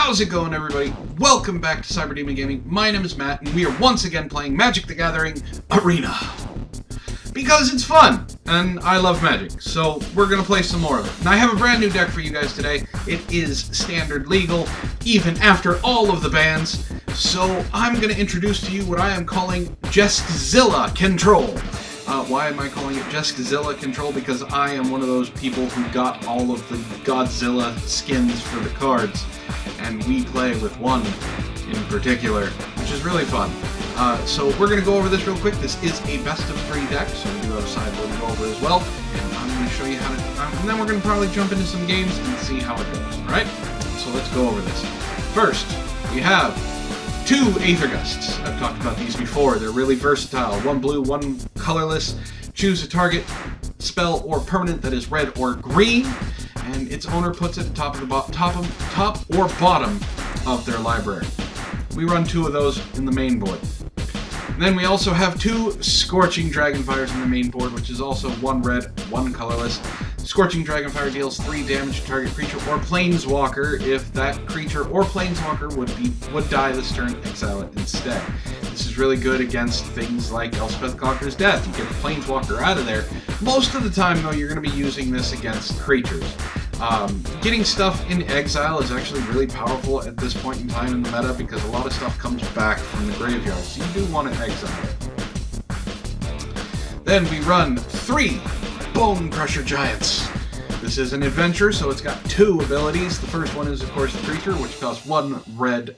How's it going, everybody? Welcome back to CyberDemon Gaming. My name is Matt, and we are once again playing Magic the Gathering Arena. Because it's fun, and I love Magic, so we're going to play some more of it. And I have a brand new deck for you guys today. It is standard legal, even after all of the bans. So I'm going to introduce to you what I am calling JeskZILLA Control. Why am I calling it JeskZILLA Control? Because I am one of those people who got all of the GODZILLA skins for the cards, and we play with one in particular, which is really fun. So we're going to go over this real quick. This is a best of 3 deck, so we do have a sideboard to go over as well, and I'm going to show you how to, and then we're going to probably jump into some games and see how it goes, alright? So let's go over this. First, we have 2 Aether Gusts. I've talked about these before. They're really versatile. 1 blue, 1 colorless. Choose a target spell or permanent that is red or green, and its owner puts it at top or bottom of their library. We run 2 of those in the main board. And then we also have 2 Scorching Dragonfires in the main board, which is also 1 red, 1 colorless. Scorching Dragonfire deals 3 damage to target creature or planeswalker. If that creature or planeswalker would die this turn, exile it instead. This is really good against things like Elspeth Conqueror's Death. You get the planeswalker out of there. Most of the time, though, you're going to be using this against creatures. Getting stuff in exile is actually really powerful at this point in time in the meta because a lot of stuff comes back from the graveyard, so you do want to exile it. Then we run 3 Bonecrusher Giants. This is an adventure, so it's got 2 abilities. The first one is, of course, the creature, which costs 1 red,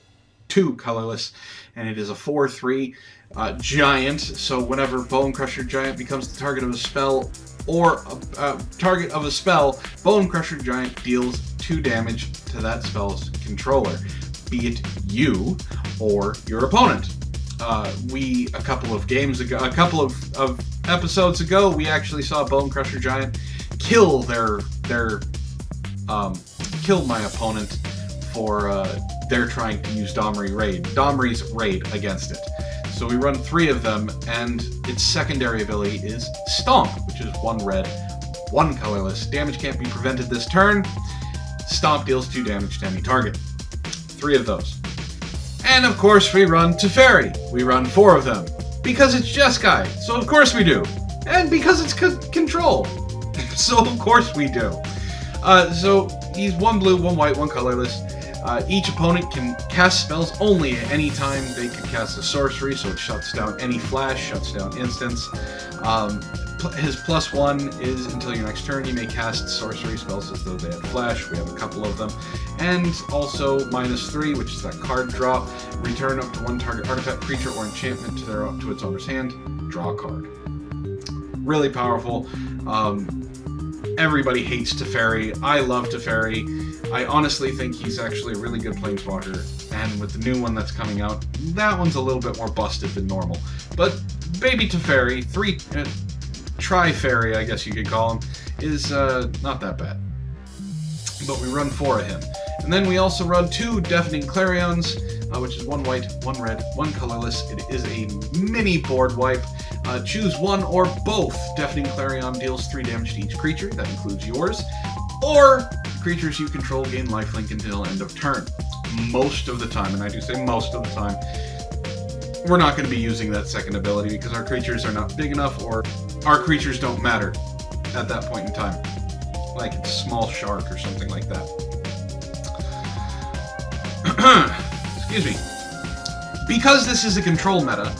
2 colorless, and it is a 4/3 giant, so whenever Bonecrusher Giant becomes the target of a spell or target of a spell, Bonecrusher Giant deals 2 damage to that spell's controller, be it you or your opponent. A couple of episodes ago, we actually saw Bonecrusher Giant kill kill my opponent for they're trying to use Domri's raid against it. So we run 3 of them, and its secondary ability is Stomp, which is 1 red, 1 colorless. Damage can't be prevented this turn. Stomp deals 2 damage to any target. 3 of those. And of course we run Teferi. We run 4 of them. Because it's Jeskai, so of course we do. And because it's control, so of course we do. So he's 1 blue, 1 white, 1 colorless. Each opponent can cast spells only at any time. They can cast a sorcery, so it shuts down any flash, shuts down instants. His +1 is until your next turn. You may cast sorcery spells as though they had flash. We have a couple of them. And also -3, which is that card draw. Return up to 1 target artifact, creature, or enchantment to its owner's hand. Draw a card. Really powerful. Everybody hates Teferi. I love Teferi. I honestly think he's actually a really good planeswalker, and with the new one that's coming out, that one's a little bit more busted than normal. But baby Teferi, Tri-Fairy, I guess you could call him, is not that bad. But we run 4 of him. And then we also run 2 Deafening Clarions, which is 1 white, 1 red, 1 colorless. It is a mini board wipe. Choose 1 or both. Deafening Clarion deals 3 damage to each creature, that includes yours, or creatures you control gain lifelink until end of turn. Most of the time, and I do say most of the time, we're not going to be using that second ability because our creatures are not big enough, or our creatures don't matter at that point in time. Like it's a small shark or something like that. Excuse me. Because this is a control meta,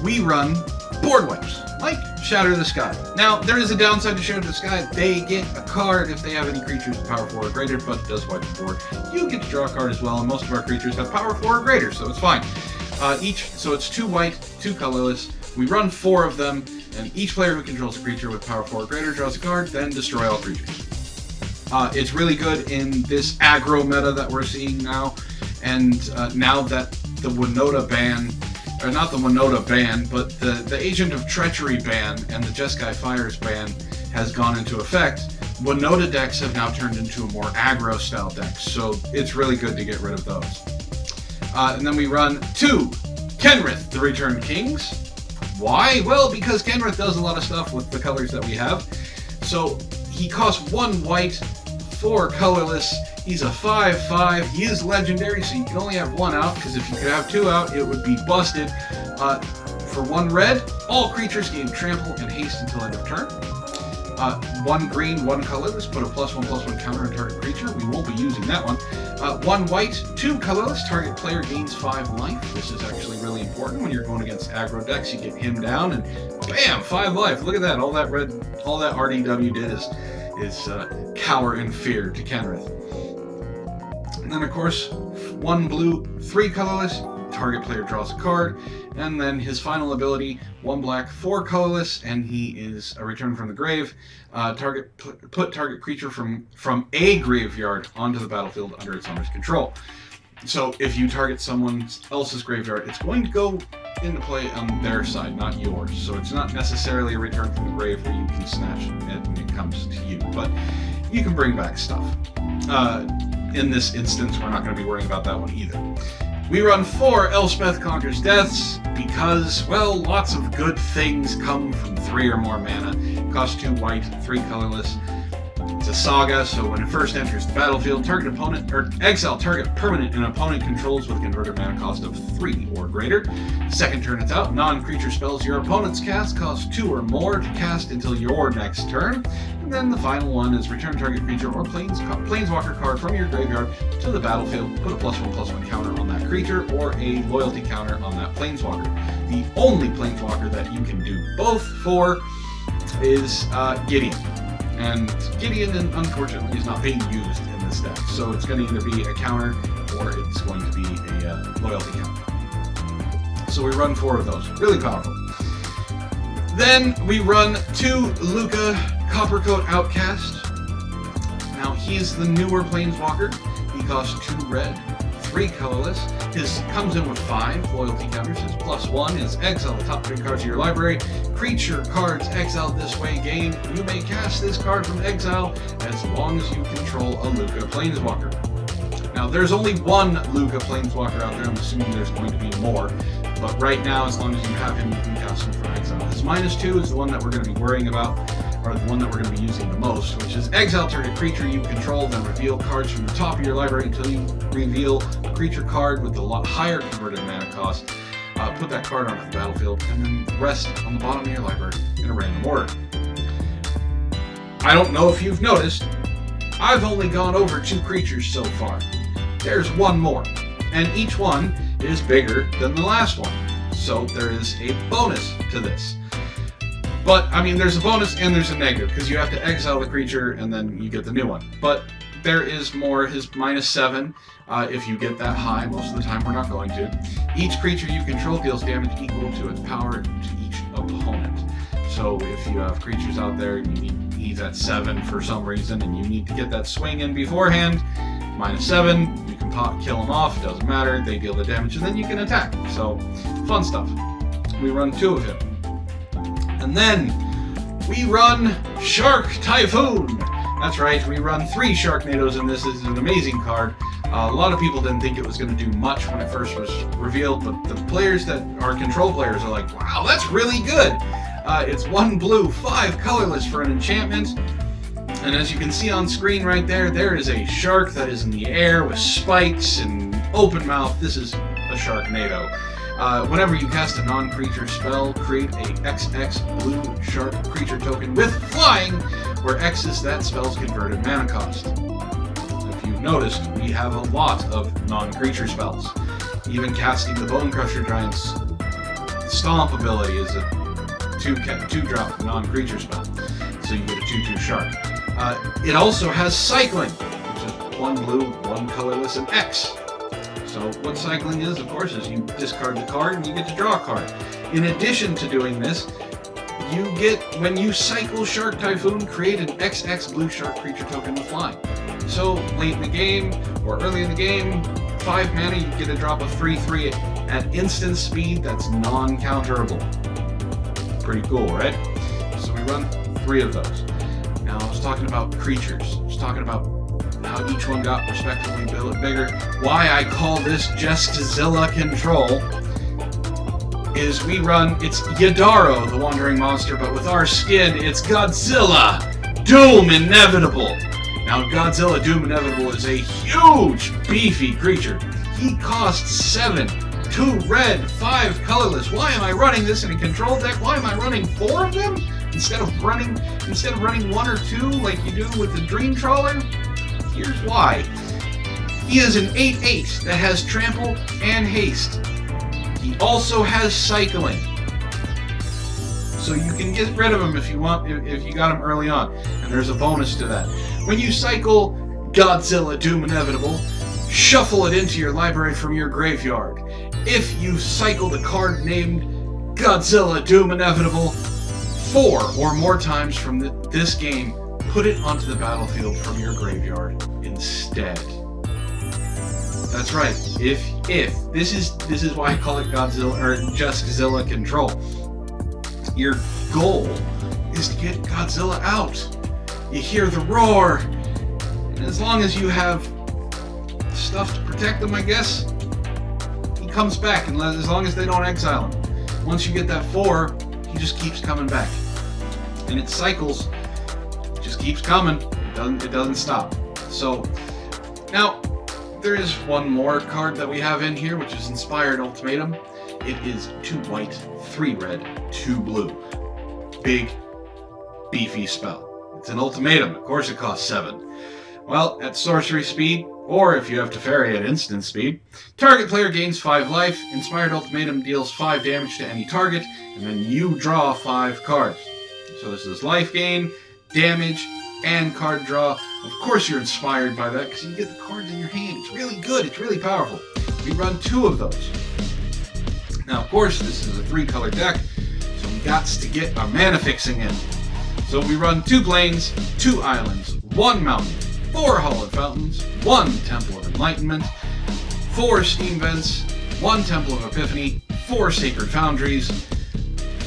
we run board wipes, like Shatter the Sky. Now, there is a downside to Shatter the Sky. They get a card if they have any creatures with power 4 or greater, but it does wipe the board. You get to draw a card as well, and most of our creatures have power 4 or greater, so it's fine. So it's 2 white, 2 colorless. We run 4 of them, and each player who controls a creature with power 4 or greater draws a card, then destroy all creatures. It's really good in this aggro meta that we're seeing now, and now that the Winota ban, or not the Winota ban, but the Agent of Treachery ban and the Jeskai Fires ban has gone into effect, Winota decks have now turned into a more aggro style deck, so it's really good to get rid of those. And then we run 2 Kenrith, the Returned Kings. Why? Well, because Kenrith does a lot of stuff with the colors that we have. So he costs 1 white, 4 colorless. He's a 5/5. He is legendary, so you can only have one out, because if you could have two out, it would be busted. For 1 red, all creatures gain trample and haste until end of turn. 1 green, 1 colorless, put a +1/+1 counter on target creature. We won't be using that one. 1 white, 2 colorless, target player gains 5 life. This is actually really important when you're going against aggro decks. You get him down and bam, 5 life. Look at that. All that RDW did is cower in fear to Kenrith. And then of course, 1 blue, 3 colorless, target player draws a card, and then his final ability, 1 black, 4 colorless, and he is a return from the grave. Put target creature from a graveyard onto the battlefield under its owner's control. So if you target someone else's graveyard, it's going to go into play on their side, not yours. So it's not necessarily a return from the grave where you can snatch it when it comes to you, but you can bring back stuff. In this instance, we're not going to be worrying about that one either. We run 4 Elspeth Conquers Deaths because, well, lots of good things come from 3 or more mana. Cost 2 white, 3 colorless. It's a saga, so when it first enters the battlefield, target opponent, or exile target permanent an opponent controls with a converted mana cost of 3 or greater. Second turn it's out, non-creature spells your opponent's cast cost 2 or more to cast until your next turn. And then the final one is return target creature or planeswalker card from your graveyard to the battlefield, put a +1/+1 counter on that creature or a loyalty counter on that planeswalker. The only planeswalker that you can do both for is Gideon. And Gideon, unfortunately, is not being used in this deck, so it's going to either be a counter or it's going to be a loyalty counter. So we run 4 of those. Really powerful. Then we run 2 Lukka Coppercoat Outcast. Now, he's the newer planeswalker. He costs 2 red, 3 colorless. His comes in with 5 loyalty counters. His +1 is exile the top 3 cards of your library. Creature cards exiled this way gain. You may cast this card from exile as long as you control a Lukka planeswalker. Now, there's only 1 Lukka planeswalker out there. I'm assuming there's going to be more. But right now, as long as you have him, you can cast him from exile. His -2 is the one that we're going to be worrying about, or the one that we're going to be using the most, which is exile target creature you control, then reveal cards from the top of your library until you reveal a creature card with a lot higher converted mana cost. Put that card onto the battlefield, and then rest on the bottom of your library in a random order. I don't know if you've noticed, I've only gone over 2 creatures so far. There's 1 more, and each one is bigger than the last one. So there is a bonus to this. But, I mean, there's a bonus and there's a negative, because you have to exile the creature and then you get the new one. But there is more. His -7, if you get that high. Most of the time we're not going to. Each creature you control deals damage equal to its power to each opponent. So if you have creatures out there, he's at 7 for some reason, and you need to get that swing in beforehand, -7, you can kill them off, it doesn't matter, they deal the damage, and then you can attack. So, fun stuff. We run 2 of him. And then, we run Shark Typhoon! That's right, we run 3 Sharknadoes in this. This is an amazing card. A lot of people didn't think it was going to do much when it first was revealed, but the players that are control players are like, wow, that's really good! It's 1 blue, 5 colorless for an enchantment. And as you can see on screen right there, there is a shark that is in the air with spikes and open mouth. This is a Sharknado. Whenever you cast a non-creature spell, create a XX blue shark creature token with flying, where X is that spell's converted mana cost. If you've noticed, we have a lot of non-creature spells. Even casting the Bonecrusher Giant's Stomp ability is a 2-drop non-creature spell. So you get a 2/2 shark. It also has cycling, which is 1 blue, 1 colorless, and X. So what cycling is, of course, is you discard the card and you get to draw a card. In addition to doing this, you get, when you cycle Shark Typhoon, create an XX blue shark creature token with flying. So late in the game, or early in the game, 5 mana, you get a drop of 3/3 at instant speed that's non-counterable. Pretty cool, right? So we run 3 of those. Now, I was talking about creatures. I was talking about how each one got respectively bigger. Why I call this JeskZILLA control is we run, it's Yidaro, the wandering monster, but with our skin, it's GODZILLA, Doom Inevitable. Now, Now, Godzilla Doom Inevitable is a huge, beefy creature. He costs 7, 2 red, 5 colorless. Why am I running this in a control deck? Why am I running 4 of them instead of running 1 or 2 like you do with the Dream Trawler? Here's why. He is an 8/8 that has trample and haste. He also has cycling. So you can get rid of him if you want, if you got him early on. And there's a bonus to that. When you cycle Godzilla Doom Inevitable, shuffle it into your library from your graveyard. If you cycle the card named Godzilla Doom Inevitable 4 or more times from this game, put it onto the battlefield from your graveyard instead. That's right. If this is why I call it Godzilla or JeskZILLA control. Your goal is to get Godzilla out. You hear the roar, and as long as you have stuff to protect him, I guess, he comes back, and as long as they don't exile him. Once you get that 4, he just keeps coming back. And it cycles, it just keeps coming, it doesn't stop. So, now, there is one more card that we have in here, which is Inspired Ultimatum. It is 2 white, 3 red, 2 blue. Big, beefy spell. It's an ultimatum, of course it costs 7. Well, at sorcery speed, or if you have Teferi at instant speed, target player gains 5 life, Inspired Ultimatum deals 5 damage to any target, and then you draw 5 cards. So this is life gain, damage, and card draw. Of course you're inspired by that, because you get the cards in your hand. It's really good, it's really powerful. We run 2 of those. Now, of course, this is a 3-color deck, so we got to get our mana fixing in. So we run 2 plains, 2 islands, 1 mountain, 4 Hallowed Fountains, 1 Temple of Enlightenment, 4 Steam Vents, 1 Temple of Epiphany, 4 Sacred Foundries,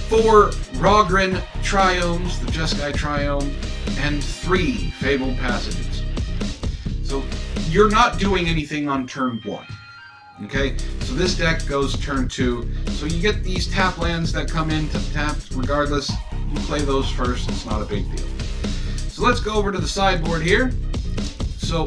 4 Raugrin Triomes, the Jeskai Triome, and 3 Fabled Passages. So you're not doing anything on turn 1. Okay, so this deck goes turn 2. So you get these tap lands that come in tapped regardless. You play those first, it's not a big deal. So let's go over to the sideboard here. So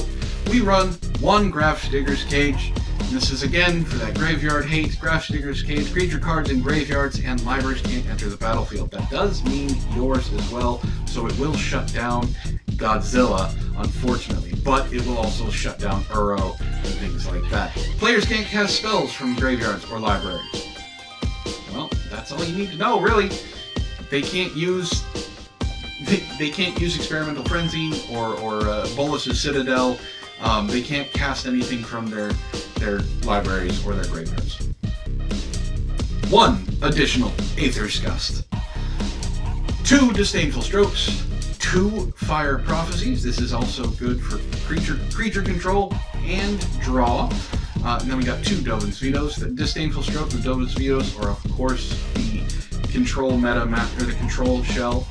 we run 1 Grafdigger's Cage. And this is again for that graveyard hate. Grafdigger's Cage, creature cards in graveyards and libraries can't enter the battlefield. That does mean yours as well, so it will shut down Godzilla, unfortunately, but it will also shut down Uro and things like that. Players can't cast spells from graveyards or libraries. Well, that's all you need to know, really. They can't use Experimental Frenzy or Bolus's Citadel. They can't cast anything from their libraries or their graveyards. 1 additional Aether Gust. 2 Disdainful Strokes. 2 Fire Prophecies. This is also good for creature control and draw. And then we got 2 Dovin's Vetoes. The Disdainful Stroke and Dovin's Vetoes are, of course, the control meta map, or the control shell.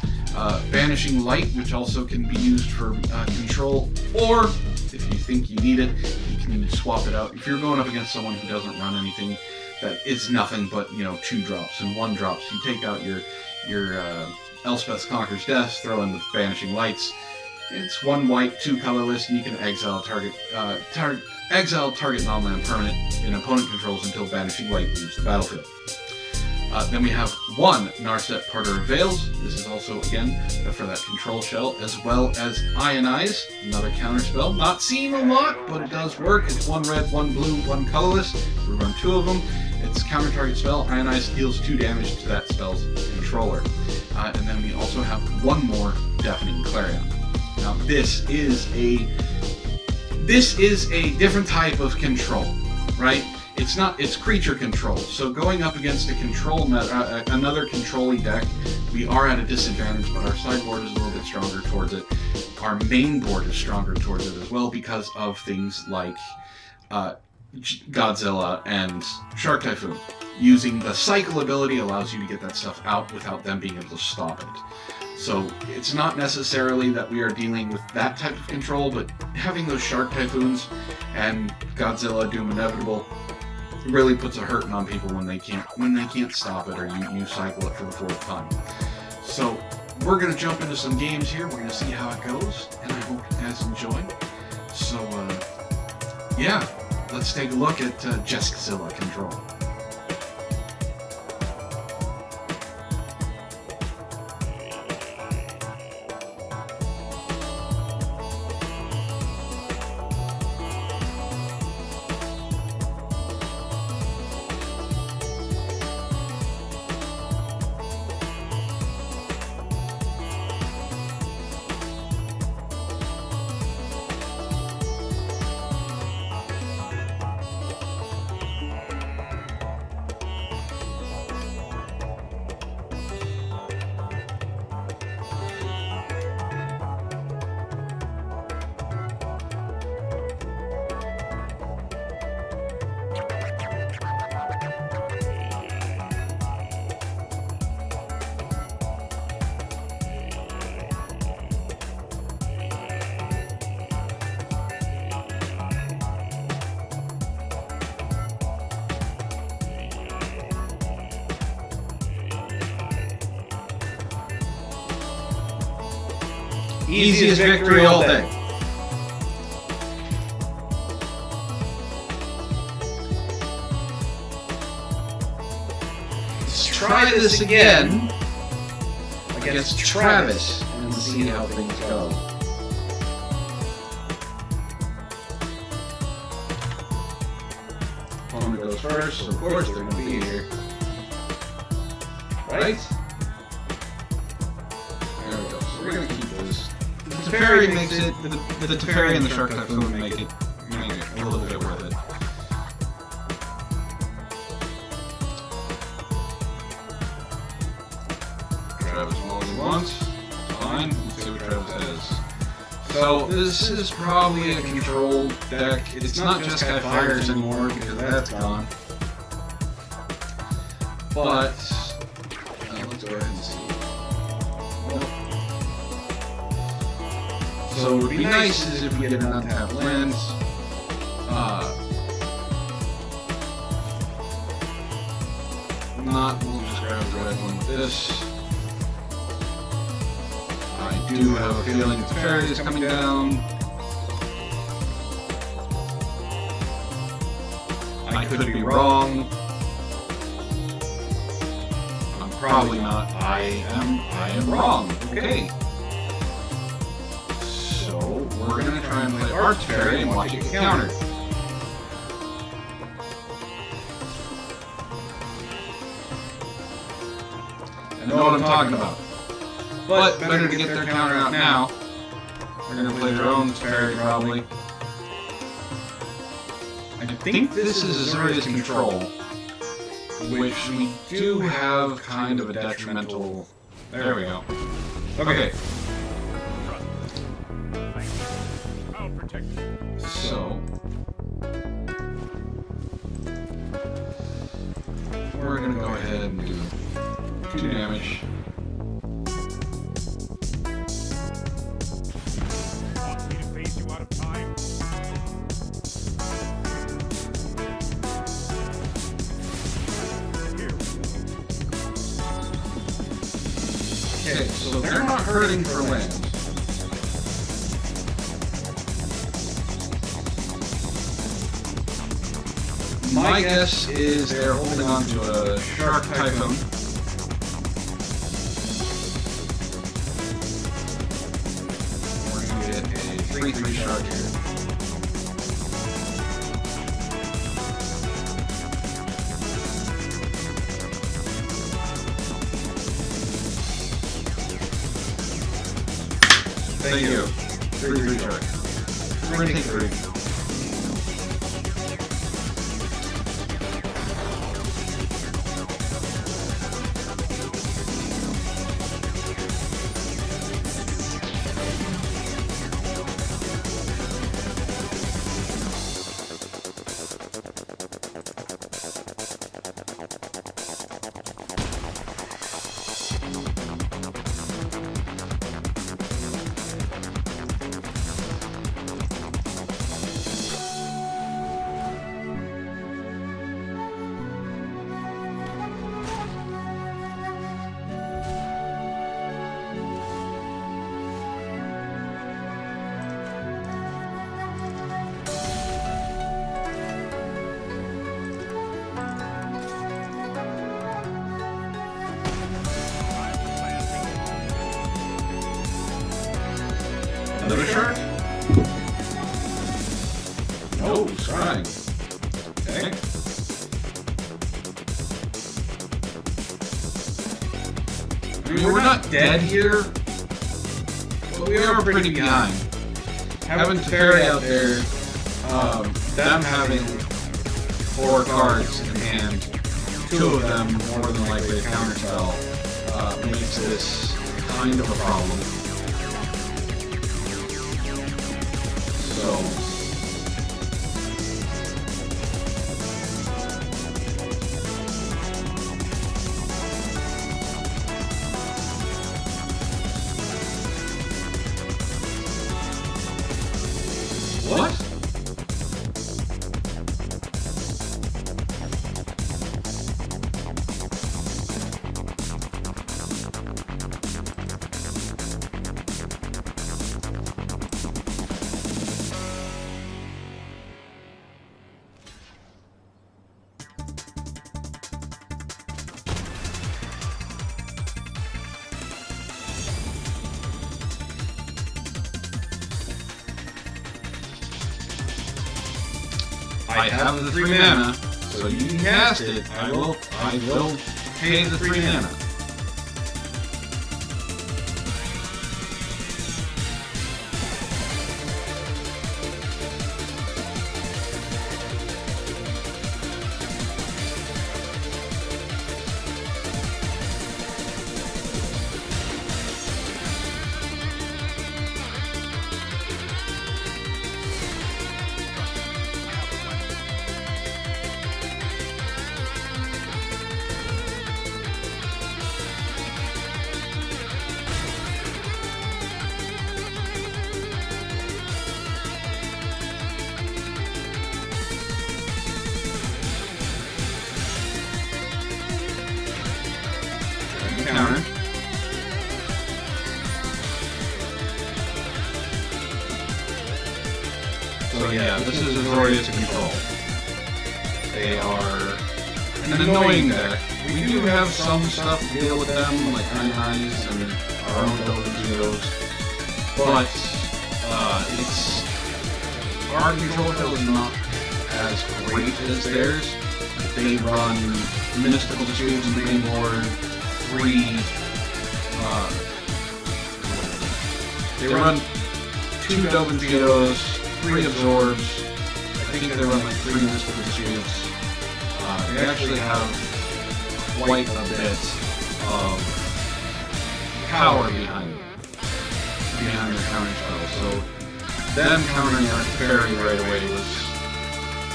Banishing Light, which also can be used for control, or if you think you need it, you can swap it out. If you're going up against someone who doesn't run anything that is nothing but 2 drops and 1 drops, you take out your Elspeth Conquers Death, throw in the Banishing Lights. It's 1 white, 2 colorless, and you can exile target non-land permanent in opponent controls until Banishing Light leaves the battlefield. Then we have 1 Narset Parter of Veils. This is also, again, for that control shell, as well as Ionize, another counterspell. Not seen a lot, but it does work. It's 1 red, 1 blue, 1 colorless. We run 2 of them. It's counter target spell. Ionize deals 2 damage to that spell's controller. And then we also have 1 more Deafening Clarion. Now, this is a different type of control, right? It's creature control. So going up against a control another control-y deck, we are at a disadvantage, but our sideboard is a little bit stronger towards it. Our main board is stronger towards it as well because of things like Godzilla and Shark Typhoon. Using the cycle ability allows you to get that stuff out without them being able to stop it. So it's not necessarily that we are dealing with that type of control, but having those Shark Typhoons and Godzilla Doom Inevitable really puts a hurting on people when they can't stop it or you cycle it for the 4th time. So we're going to jump into some games here. We're going to see how it goes, and I hope you guys enjoy. So, yeah, let's take a look at JeskZILLA control. Easiest victory all day. Let's try this again against Travis and see how things go. Opponent goes first, so of course they're going to be here. Right? There we go. So we're going to keep this. The Teferi makes it, the Teferi and the Shark Typhoon make it a little bit worth it. Travis only once. Fine. Let's see what Travis has. So this is probably a controlled deck. It's not Jeskai Fires anymore because that's gone. But let's go ahead and see. So what would be nice is if we get an untapped lands. Not, we'll just grab the red one with this. I do have a feeling Teferi is coming down. I could be wrong. I'm probably not. I am wrong. Okay. We're going to try and play our Teferi and watch it get countered. I know what I'm talking about. But better to get their counter out now. They're going to play their own Teferi probably. I think this is Azuria's control, which we do have kind of a detrimental... There we go. Okay. So, we're going to go ahead and do 2 damage. Okay, so they're not hurting for lands. My guess is they're holding on to a Shark Typhoon. We're going to get a 3/3 Shark here. Thank you. 3/3 Shark. We're going to take 3. Another shark? No, scrying. Okay. I mean, we're not dead here, but we are pretty behind. Having Teferi out there, them having 4 cards in hand, 2 of them more than likely a counterspell, makes this kind of a problem. So... What? I have the 3 mana, so you can cast it. I will pay the 3 mana. Counter. So yeah, this is Ikoria to control. They are an annoying deck. We do have some stuff to deal with them, like Eyes and our own Zeros, but it's our control build is not as great as theirs. They run Mystical Disputes in the main board. They run 2 Zeros, 3 Absorbs. I think they run like 3 Mystical Disputes. They actually have quite a bit of power behind their counter spell. So them countering our Teferi right away was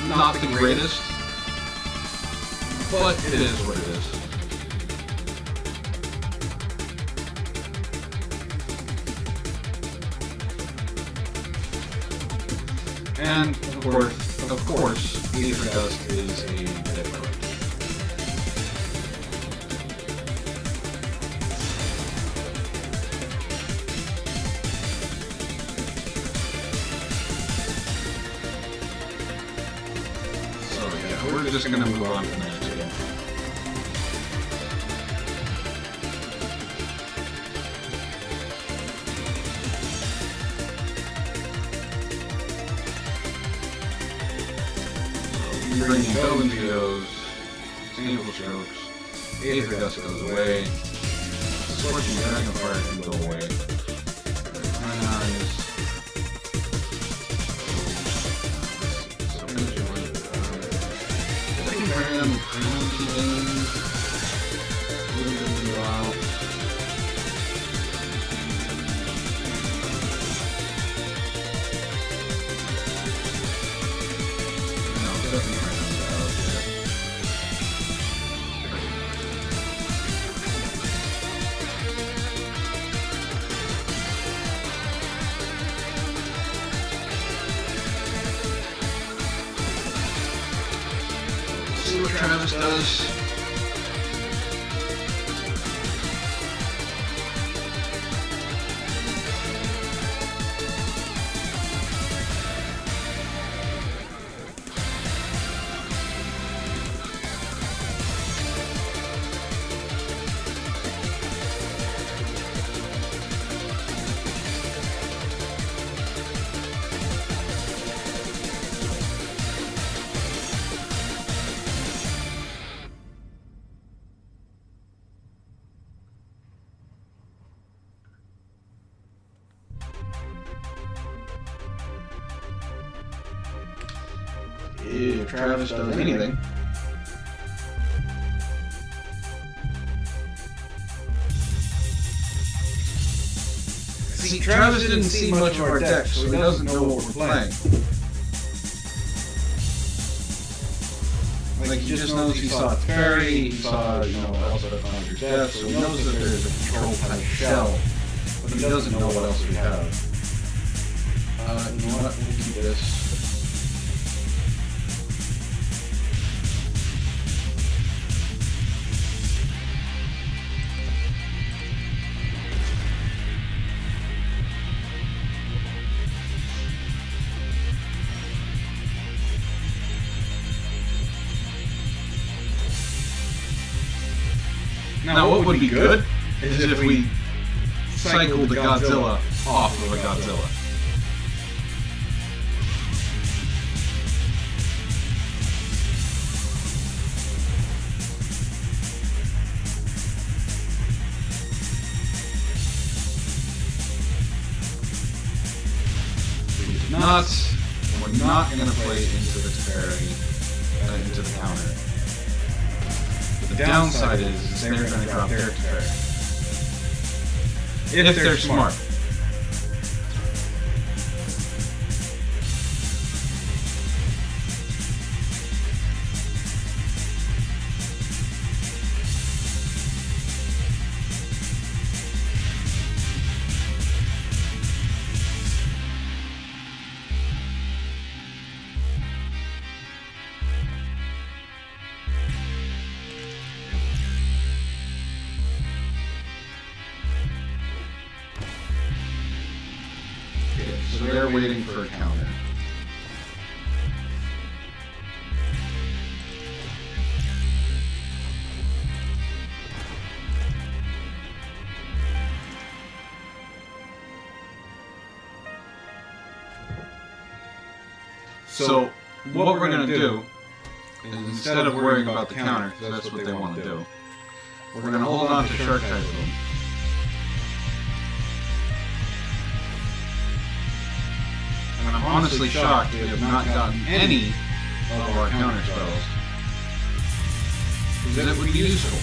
not the greatest, but it is what it is. And of course, Aether Gust is a dead card. So yeah, we're just gonna move on to the next game. Bringing Zeros, Single Strokes, Aether Gust goes away, Scorching Dragonfire can go away, Eyes. So Deafening Clarion, go out. See what Travis does. if Travis does anything. See, Travis didn't see much of our deck, so he doesn't know what we're playing. Like, he just knows he saw Teferi, he saw, Elspeth on your death, so he knows that there's a control-type shell, but he doesn't know what else we have. You know what, we'll keep this. Now what would be good is if we cycled the GODZILLA off of a GODZILLA. We're not going to play into the Teferi, into the counter. The downside is they're going to drop their Teferi. If they're smart. So they're waiting for a counter. So what we're going to do is, instead of worrying about the counter, because that's what they want to do, we're going to hold on to Shark Typhoon. And I'm honestly shocked we have not gotten any of our counter spells, because it would be useful.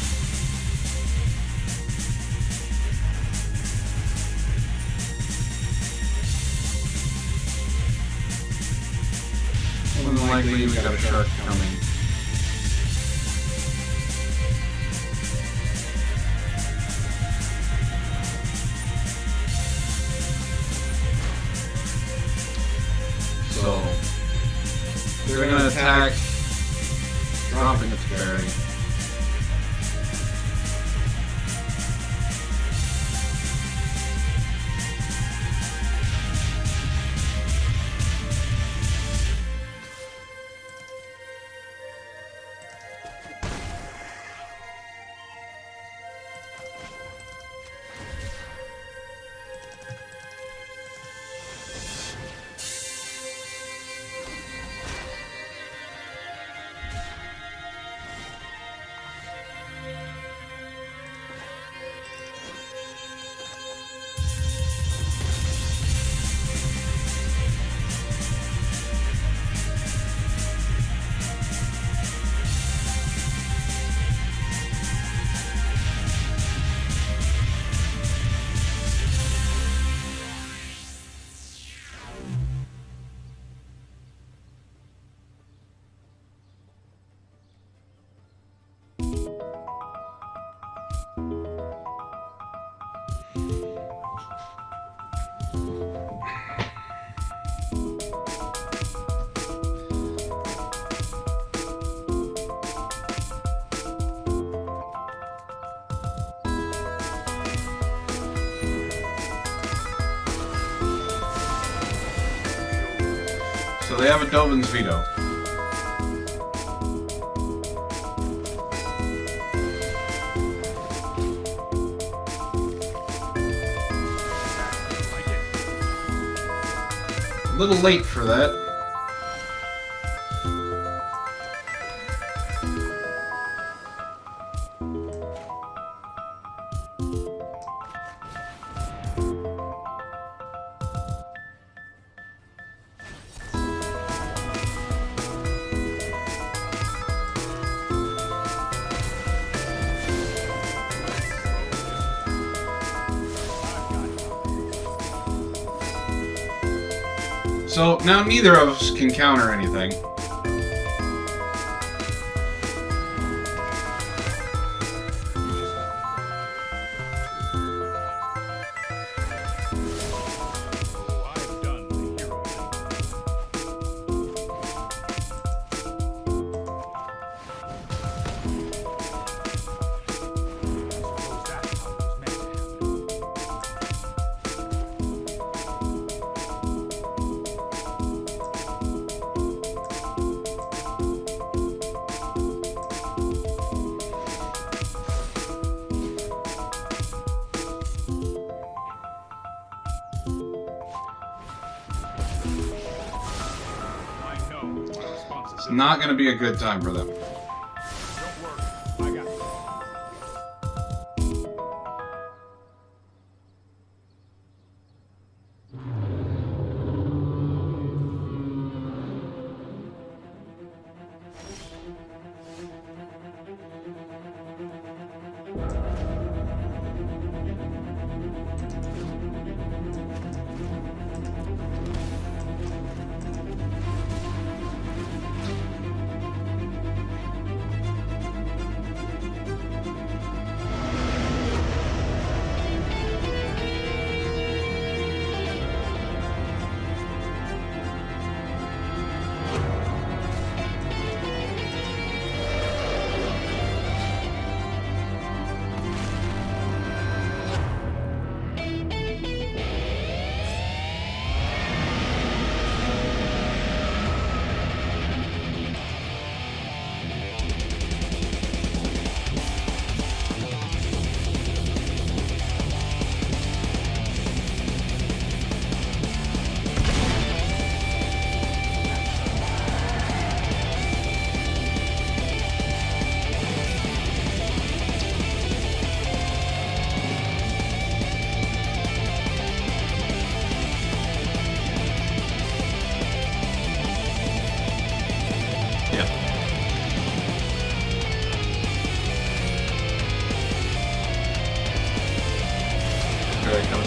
More than likely we got a shark coming. So they're gonna attack, dropping its berry. So they have a Dovin's Veto. A little late for that. So now neither of us can counter anything. It's not going to be a good time for them.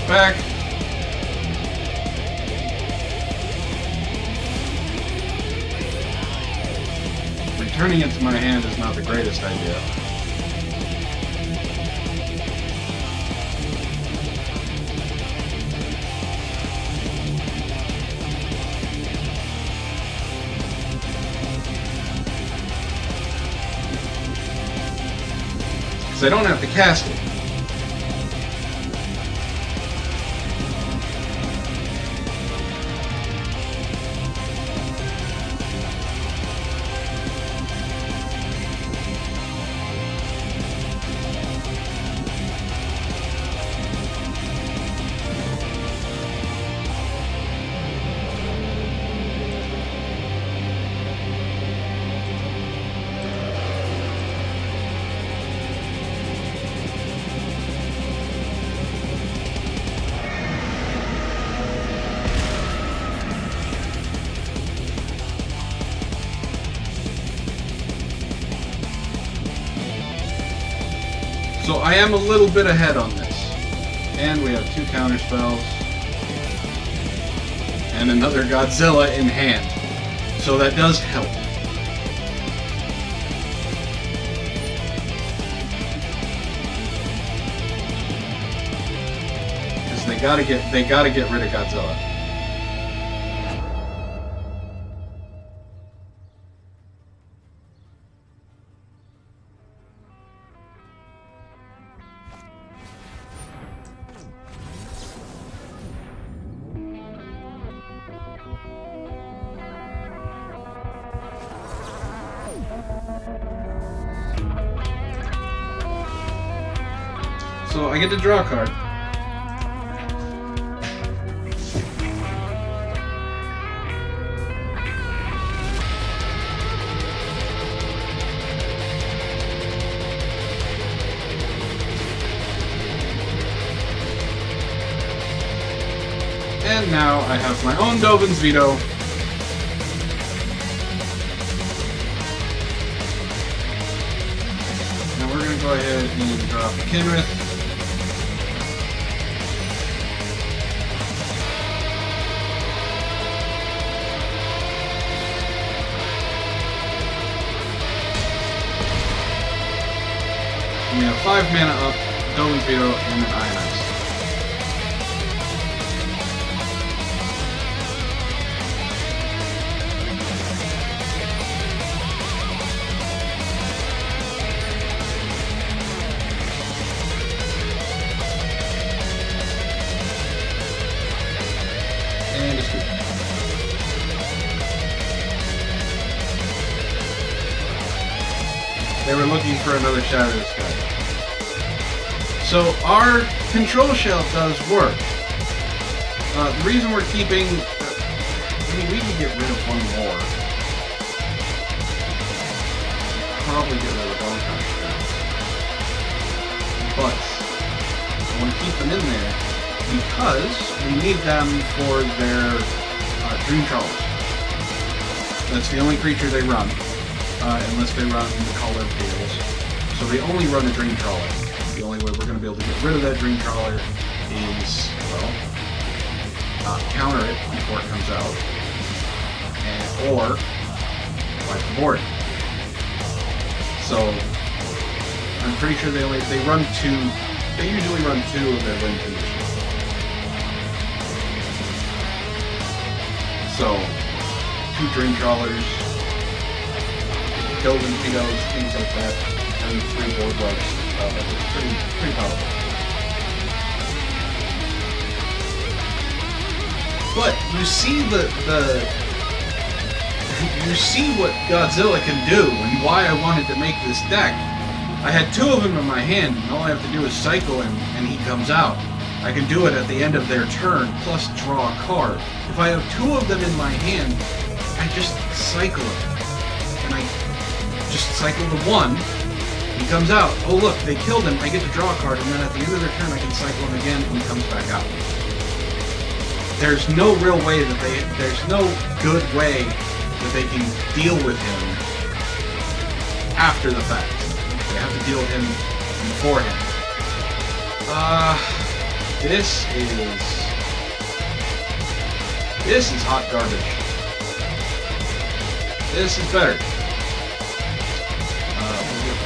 Back. Returning it to my hand is not the greatest idea. Because I don't have to cast it. So I am a little bit ahead on this. And we have 2 counter spells. And another Godzilla in hand. So that does help. Because they gotta get rid of Godzilla. So I get to draw a card. And now I have my own Dovin's Veto. Now we're going to go ahead and drop Kenrith. And we have 5 mana up, Domin's Veto, and an Ionize. And a scoop. They were looking for another Shatter the Sky. So our control shell does work. The reason we're keeping... I mean, we can get rid of one more. Probably get rid of Bonecrusher. But I want to keep them in there because we need them for their Dream Trawlers. That's the only creature they run. Unless they run the color tables. So they only run a Dream Trawler. The only way we're going to be able to get rid of that Dream Trawler is, well, counter it before it comes out, or wipe the board. So I'm pretty sure they run two. They usually run 2 of their win conditions. So 2 Dream Trawlers. Golden Vetoes, things like that, and 3 board wipes. It's pretty powerful. But you see you see what Godzilla can do, and why I wanted to make this deck. I had 2 of them in my hand, and all I have to do is cycle him, and he comes out. I can do it at the end of their turn, plus draw a card. If I have 2 of them in my hand, I just cycle him, and I just cycle the 1, he comes out. Oh look, they killed him, I get to draw a card, and then at the end of their turn I can cycle him again, and he comes back out. There's no real way that there's no good way that they can deal with him after the fact. They have to deal with him beforehand. This is hot garbage. This is better.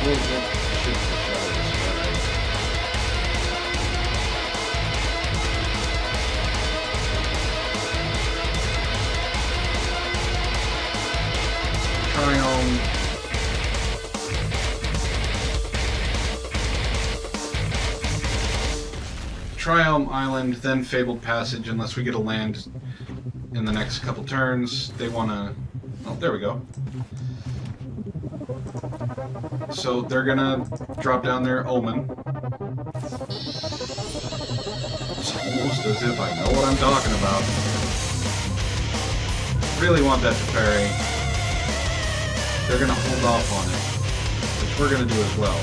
We'll get shit to Shatter the Sky. Triome. Triome Island, then Fabled Passage, unless we get a land in the next couple turns. They want to... Oh, there we go. So they're gonna drop down their Omen. It's almost as if I know what I'm talking about. Really want that Teferi. They're gonna hold off on it, which we're gonna do as well,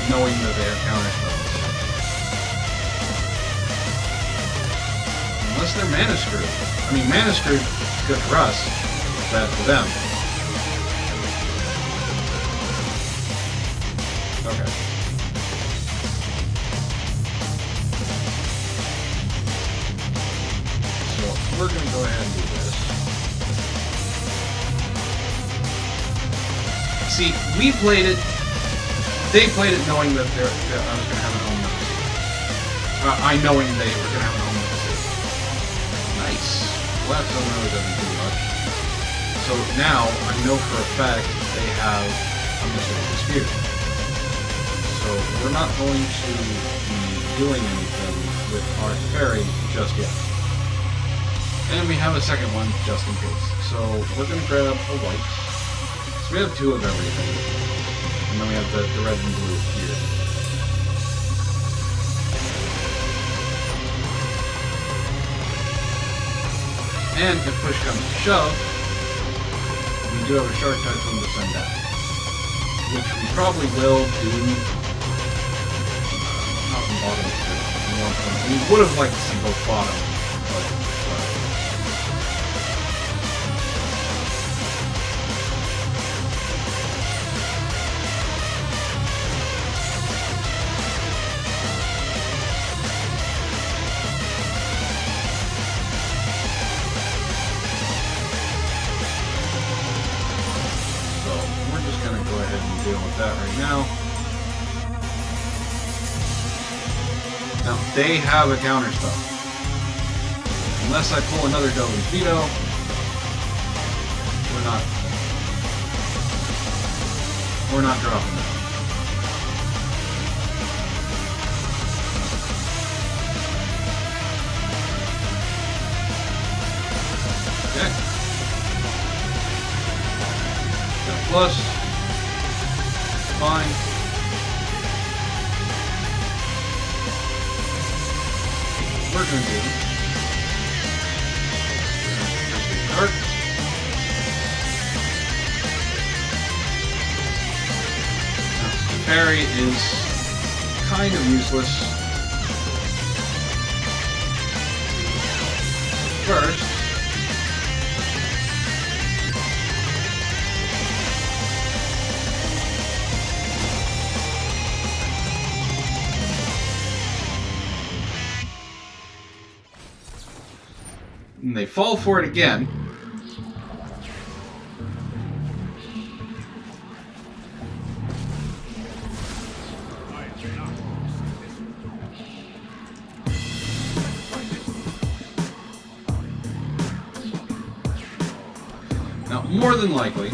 knowing that they have counter spells. Unless they're mana screwed. I mean, mana screwed is good for us, bad for them. Okay. So we're going to go ahead and do this. See, we played it. They played it knowing that I was going to have an home run. I knowing they were going to have an home run. Nice. Well, that really doesn't do much. So now I know for a fact they have a Mystical Dispute. So we're not going to be doing anything with our Teferi just yet. And we have a second one just in case. So we're going to grab a white. So we have 2 of everything. And then we have the red and blue here. And if push comes to shove, we do have a Shark Typhoon to send down. Which we probably will do. Top and bottom. We would have liked to see both bottom, but so we're just gonna go ahead and deal with that right now. Now, they have a counter spell. Unless I pull another Dovin's Veto, we're not dropping that. Okay. Got plus. Fine. We're going to do dark. Teferi is kind of useless. First, and they fall for it again. Now, more than likely,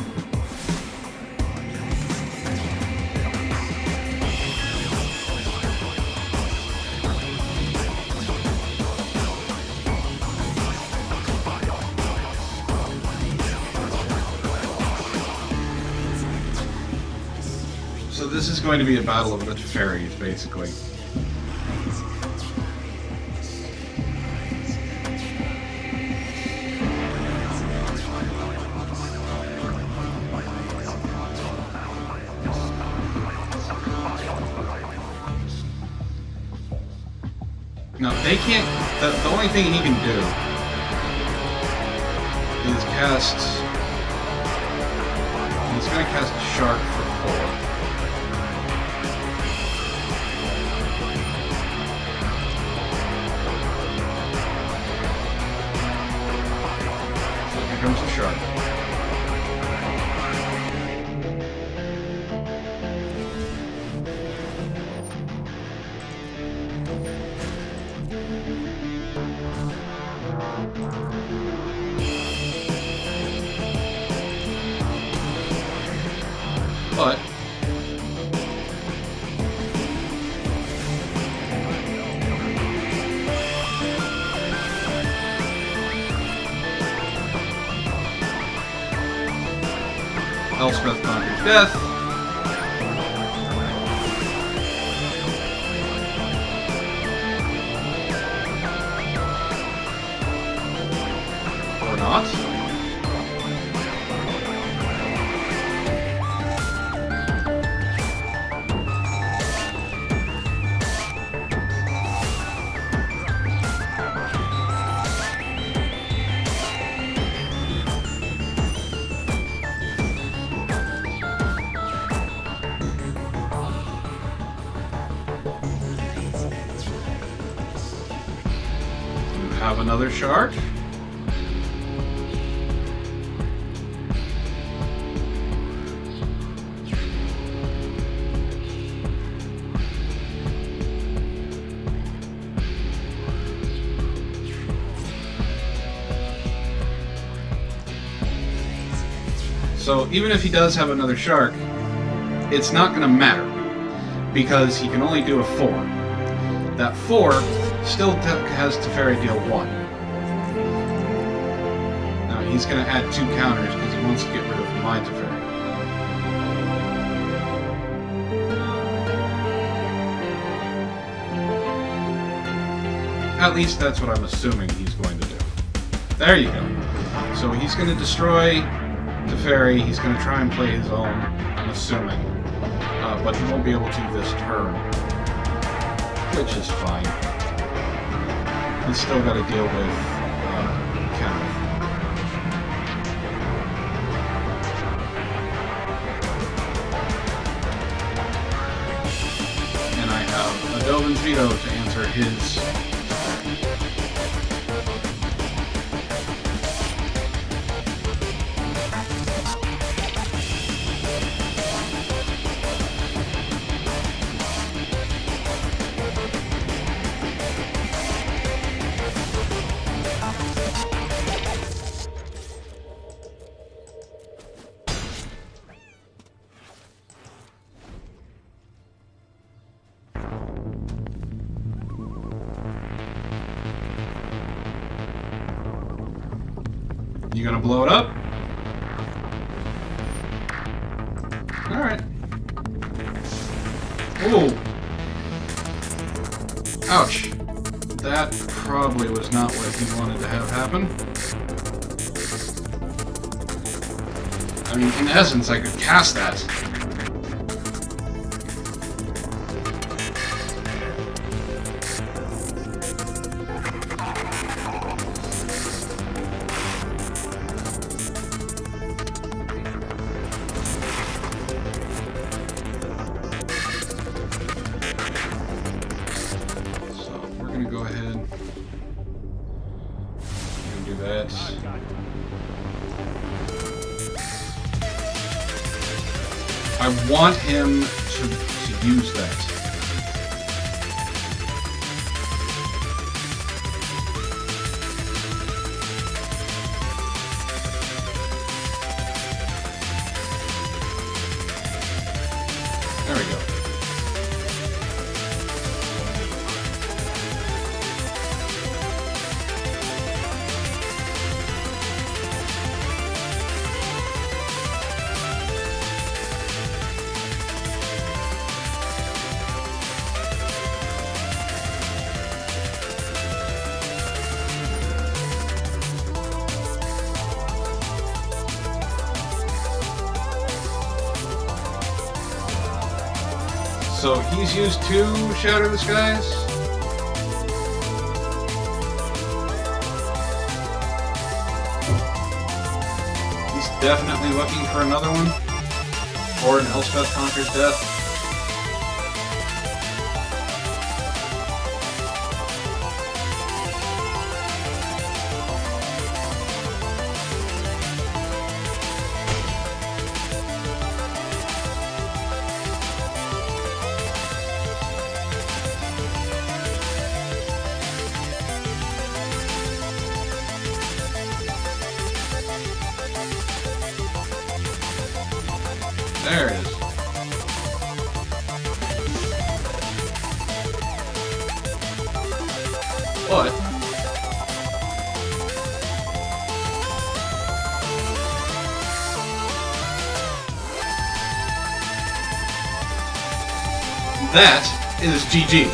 so this is going to be a battle of the Teferis, basically. No, they can't. The only thing he can do is cast. He's going to cast a Shark for 4. So here comes the Shark. But Elspeth conquers death. Or not. Have another shark. So even if he does have another shark, it's not going to matter because he can only do a 4. That 4 still has Teferi deal 1. Now he's going to add 2 counters because he wants to get rid of my Teferi. At least that's what I'm assuming he's going to do. There you go. So he's going to destroy Teferi. He's going to try and play his own, I'm assuming. But he won't be able to this turn. Which is fine. He's still got to deal with Kenrith. And I have a Dovin's Veto to answer his. gonna blow it up? Alright. Oh! Ouch. That probably was not what he wanted to have happen. I mean, in essence, I could cast that. Go ahead. Do that. I want him to use that. There we go. So he's used 2 Shatter the Skies. He's definitely looking for another one. Or an Elspeth Conquers Death. There it is. But that is GG.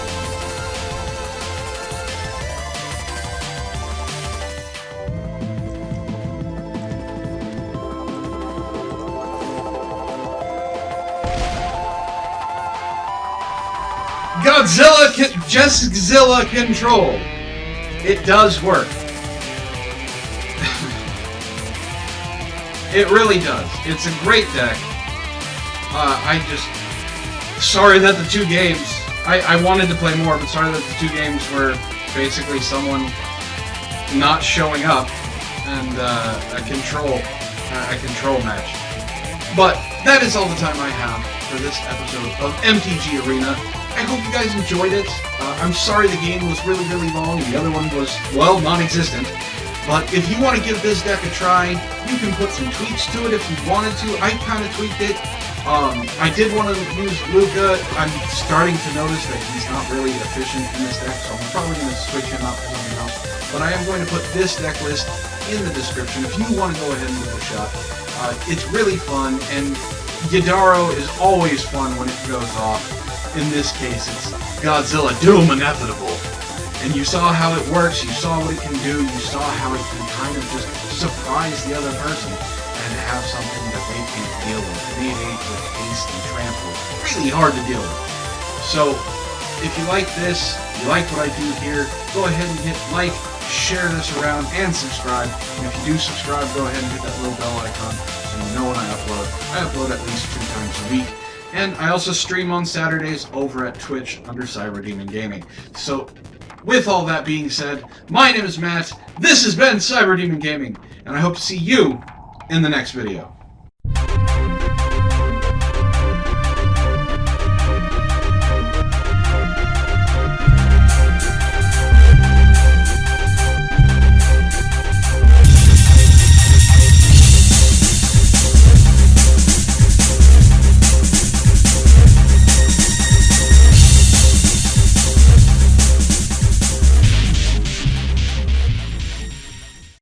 JeskZILLA control. It does work. It really does. It's a great deck. Sorry that the 2 games... I wanted to play more, but sorry that the 2 games were basically someone not showing up and a control match. But that is all the time I have for this episode of MTG Arena. I hope you guys enjoyed it. I'm sorry the game was really, really long and the other one was, well, non-existent. But if you want to give this deck a try, you can put some tweaks to it if you wanted to. I kind of tweaked it. I did want to use Lukka. I'm starting to notice that he's not really efficient in this deck, so I'm probably going to switch him out for something else. But I am going to put this deck list in the description if you want to go ahead and give it a shot. It's really fun, and Yidaro is always fun when it goes off. In this case, it's GODZILLA Doom Inevitable. And you saw how it works, you saw what it can do, you saw how it can kind of just surprise the other person and have something that they can't deal with. Innate with haste and trample. Really hard to deal with. So, if you like this, you like what I do here, go ahead and hit like, share this around, and subscribe. And if you do subscribe, go ahead and hit that little bell icon so you know when I upload. I upload at least 2 times a week. And I also stream on Saturdays over at Twitch under CyberDemon Gaming. So, with all that being said, my name is Matt, this has been CyberDemon Gaming, and I hope to see you in the next video.